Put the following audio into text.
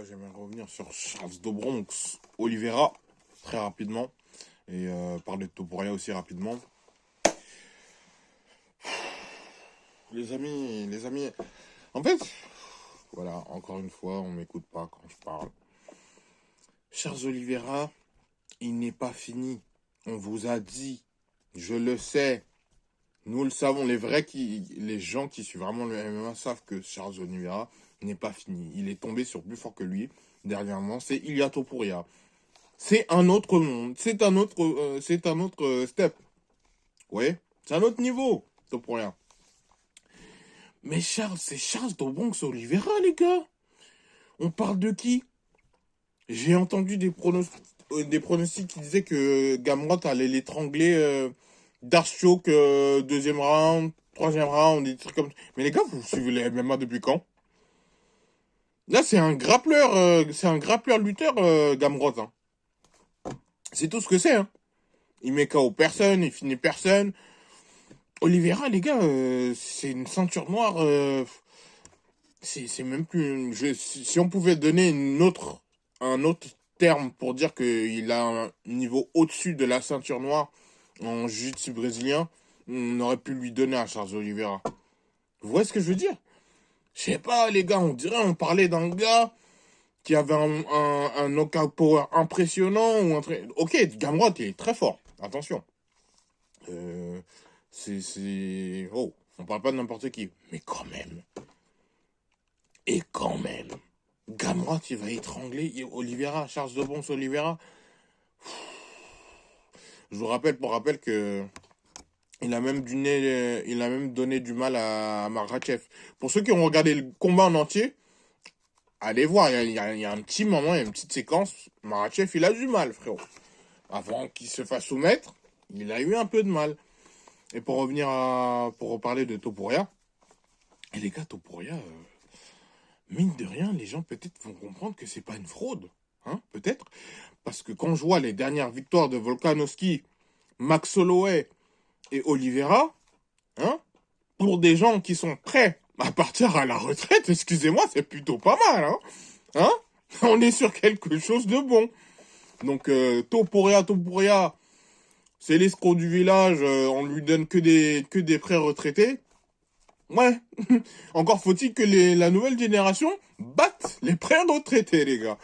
j'aimerais revenir sur Charles de Bronx, Oliveira, très rapidement. Et parler de Topuria aussi rapidement. Les amis. En fait, voilà, encore une fois, on m'écoute pas quand je parle. Charles Oliveira, il n'est pas fini. On vous a dit, je le sais. Nous le savons, les gens qui suivent vraiment le MMA savent que Charles Oliveira n'est pas fini. Il est tombé sur plus fort que lui. Dernièrement, c'est Ilia Topuria. C'est un autre monde. C'est un autre step. Ouais, c'est un autre niveau. Topuria. Mais Charles, c'est Charles de Bronx Oliveira, les gars. On parle de qui? J'ai entendu des pronostics qui disaient que Gamrot allait l'étrangler. Dark deuxième round, troisième round, des trucs comme ça. Mais les gars, vous suivez les MMA depuis quand? Là, c'est un grappleur lutteur, Gamrot. Hein. C'est tout ce que c'est. Hein. Il met KO personne, il finit personne. Oliveira, les gars, c'est une ceinture noire. C'est même plus. Si on pouvait donner un autre terme pour dire qu'il a un niveau au-dessus de la ceinture noire en jiu-jitsu brésilien, on aurait pu lui donner à Charles Oliveira. Vous voyez ce que je veux dire? Je sais pas, les gars, on parlait d'un gars qui avait un knockout power impressionnant. Ok, Gamrot, il est très fort. Attention. Oh, on parle pas de n'importe qui. Mais quand même. Et quand même. Gamrot, il va étrangler Oliveira, Charles de Bronx Oliveira. Je vous rappelle, pour rappel, que il a même donné du mal à Makhachev. Pour ceux qui ont regardé le combat en entier, allez voir, il y a un petit moment, il y a une petite séquence. Makhachev, il a du mal, frérot. Avant qu'il se fasse soumettre, il a eu un peu de mal. Et pour reparler de Topuria, et les gars, Topuria, mine de rien, les gens peut-être vont comprendre que c'est pas une fraude. Hein, peut-être. Parce que quand je vois les dernières victoires de Volkanovski, Max Holloway et Oliveira, hein, pour des gens qui sont prêts à partir à la retraite, excusez-moi, c'est plutôt pas mal. Hein, on est sur quelque chose de bon. Donc, Topuria, c'est l'escroc du village, on lui donne que des pré-retraités. Ouais, encore faut-il que la nouvelle génération batte les pré-retraités, les gars.